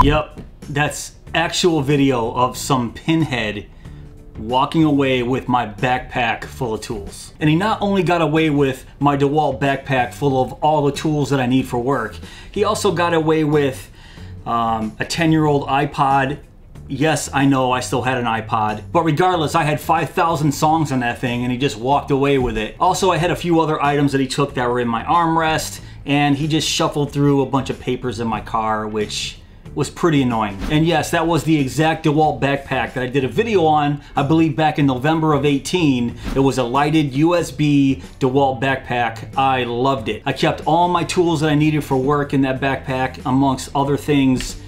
Yep, that's actual video of some pinhead walking away with my backpack full of tools. And he not only got away with my Dewalt backpack full of all the tools that I need for work, he also got away with a 10-year-old iPod. Yes, I know I still had an iPod, but regardless, I had 5,000 songs on that thing and he just walked away with it. Also, I had a few other items that he took that were in my armrest, and he just shuffled through a bunch of papers in my car, which was pretty annoying. And yes, that was the exact Dewalt backpack that I did a video on, I believe back in November of 18. It was a lighted USB Dewalt backpack. I loved it. I kept all my tools that I needed for work in that backpack, amongst other things.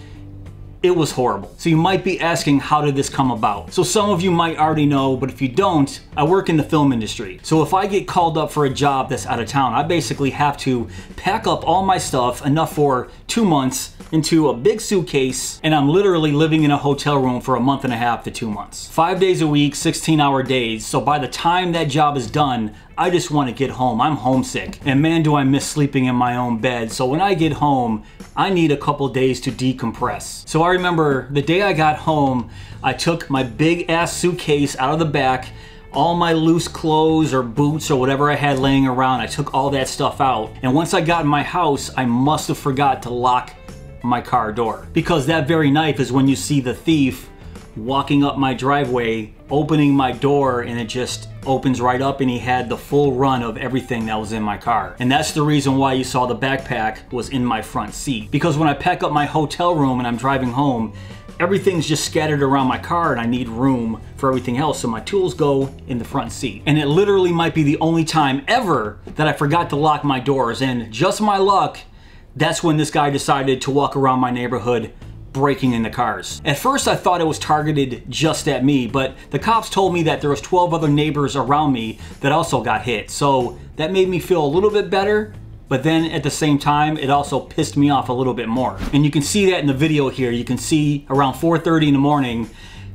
It was horrible. So you might be asking, how did this come about? So some of you might already know, but if you don't, I work in the film industry. So if I get called up for a job that's out of town, I basically have to pack up all my stuff, enough for 2 months, into a big suitcase, and I'm literally living in a hotel room for a month and a half to 2 months. 5 days a week, 16-hour days. So by the time that job is done, I just want to get home. I'm homesick. And man, do I miss sleeping in my own bed. So when I get home, I need a couple days to decompress. So I remember the day I got home, I took my big ass suitcase out of the back, all my loose clothes or boots or whatever I had laying around, I took all that stuff out. And once I got in my house, I must have forgot to lock my car door. Because that very night is when you see the thief walking up my driveway, opening my door, and it just opens right up, and he had the full run of everything that was in my car. And that's the reason why you saw the backpack was in my front seat. Because when I pack up my hotel room and I'm driving home, everything's just scattered around my car and I need room for everything else, so my tools go in the front seat. And it literally might be the only time ever that I forgot to lock my doors, and just my luck, that's when this guy decided to walk around my neighborhood breaking into cars. At first I thought it was targeted just at me, but the cops told me that there was 12 other neighbors around me that also got hit. So that made me feel a little bit better, but then at the same time, it also pissed me off a little bit more. And you can see that in the video here. You can see around 4:30 in the morning,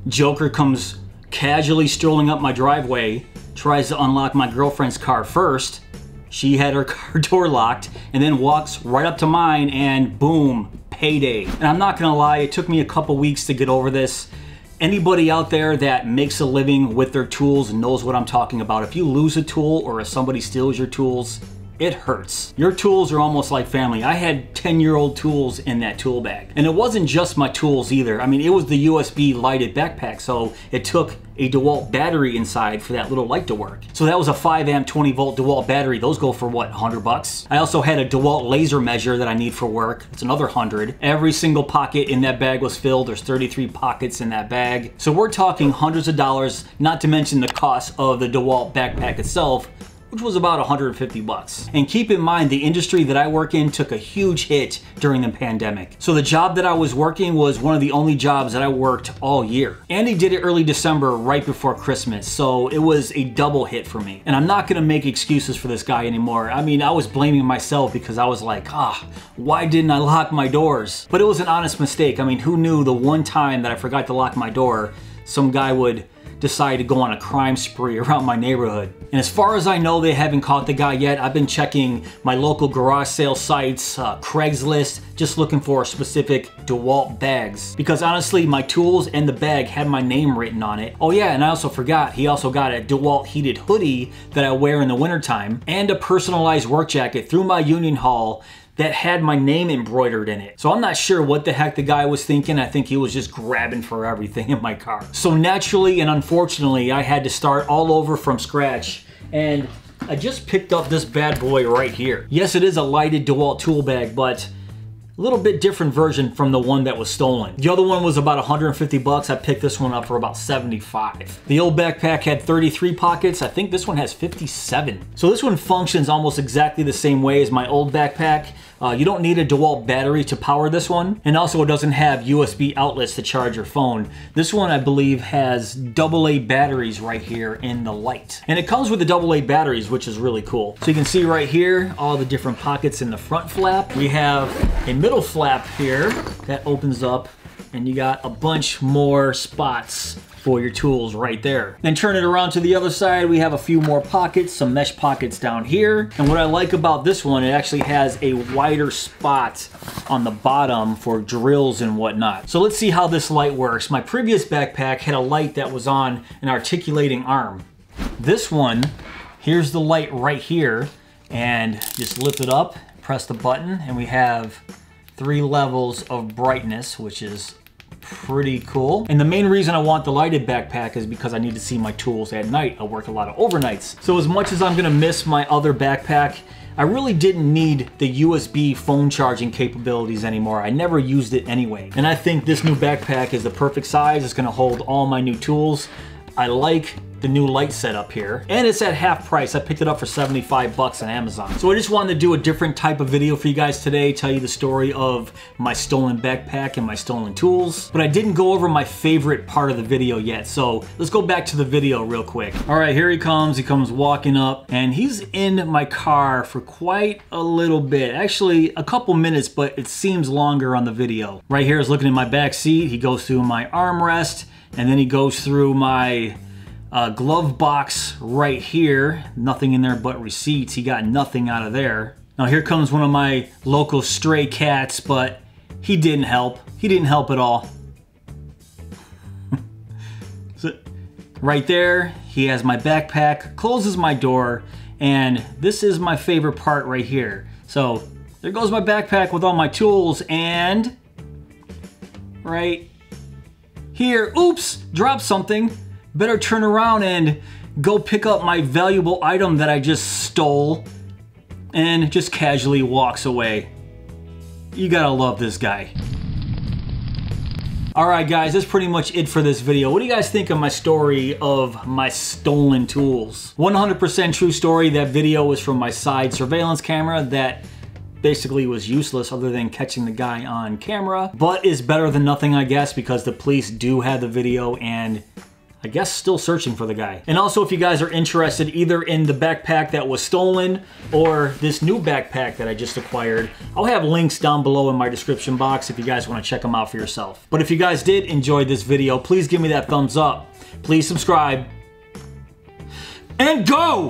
Joker comes casually strolling up my driveway, tries to unlock my girlfriend's car first. She had her car door locked, and then walks right up to mine, and boom, payday. And I'm not gonna lie, it took me a couple weeks to get over this. Anybody out there that makes a living with their tools knows what I'm talking about. If you lose a tool or if somebody steals your tools, it hurts. Your tools are almost like family. I had 10-year-old tools in that tool bag. And it wasn't just my tools either. I mean, it was the USB lighted backpack, so it took a Dewalt battery inside for that little light to work. So that was a 5 amp 20 volt Dewalt battery. Those go for what, 100 bucks? I also had a Dewalt laser measure that I need for work. It's another 100. Every single pocket in that bag was filled. There's 33 pockets in that bag. So we're talking hundreds of dollars, not to mention the cost of the Dewalt backpack itself, which was about 150 bucks. And keep in mind, the industry that I work in took a huge hit during the pandemic. So the job that I was working was one of the only jobs that I worked all year. And he did it early December, right before Christmas. So it was a double hit for me. And I'm not gonna make excuses for this guy anymore. I mean, I was blaming myself because I was like, why didn't I lock my doors? But it was an honest mistake. I mean, who knew the one time that I forgot to lock my door, some guy would decide to go on a crime spree around my neighborhood. And as far as I know, they haven't caught the guy yet. I've been checking my local garage sale sites, Craigslist, just looking for specific Dewalt bags. Because honestly, my tools and the bag had my name written on it. Oh yeah, and I also forgot, he also got a Dewalt heated hoodie that I wear in the wintertime, and a personalized work jacket through my union hall that had my name embroidered in it. So I'm not sure what the heck the guy was thinking. I think he was just grabbing for everything in my car. So naturally and unfortunately, I had to start all over from scratch. And I just picked up this bad boy right here. Yes, it is a lighted Dewalt tool bag, but a little bit different version from the one that was stolen. The other one was about 150 bucks. I picked this one up for about 75. The old backpack had 33 pockets. I think this one has 57. So this one functions almost exactly the same way as my old backpack. You don't need a Dewalt battery to power this one. And also it doesn't have USB outlets to charge your phone. This one, I believe, has AA batteries right here in the light. And it comes with the AA batteries, which is really cool. So you can see right here, all the different pockets in the front flap. We have a middle flap here that opens up, and you got a bunch more spots for your tools right there. Then turn it around to the other side, we have a few more pockets, some mesh pockets down here. And what I like about this one, it actually has a wider spot on the bottom for drills and whatnot. So let's see how this light works. My previous backpack had a light that was on an articulating arm. This one, here's the light right here, and just lift it up, press the button, and we have 3 levels of brightness, which is pretty cool. And the main reason I want the lighted backpack is because I need to see my tools at night. I work a lot of overnights. So as much as I'm gonna miss my other backpack, I really didn't need the USB phone charging capabilities anymore. I never used it anyway. And I think this new backpack is the perfect size. It's gonna hold all my new tools. I like the new light setup here, and it's at half price. I picked it up for 75 bucks on Amazon. So I just wanted to do a different type of video for you guys today, tell you the story of my stolen backpack and my stolen tools. But I didn't go over my favorite part of the video yet, so let's go back to the video real quick. All right, here he comes walking up, and he's in my car for quite a little bit. Actually, a couple minutes, but it seems longer on the video. Right here is looking in my back seat. He goes through my armrest, and then he goes through my glove box right here. Nothing in there but receipts. He got nothing out of there. Now here comes one of my local stray cats, but he didn't help. He didn't help at all. So, right there, he has my backpack, closes my door, and this is my favorite part right here. So there goes my backpack with all my tools, and right here, oops, dropped something. Better turn around and go pick up my valuable item that I just stole, and just casually walks away. You gotta love this guy. Alright guys, that's pretty much it for this video. What do you guys think of my story of my stolen tools? 100% true story. That video was from my side surveillance camera that basically was useless other than catching the guy on camera, but is better than nothing, I guess, because the police do have the video and I guess still searching for the guy. And also, if you guys are interested either in the backpack that was stolen or this new backpack that I just acquired, I'll have links down below in my description box if you guys want to check them out for yourself. But if you guys did enjoy this video, please give me that thumbs up. Please subscribe. And go!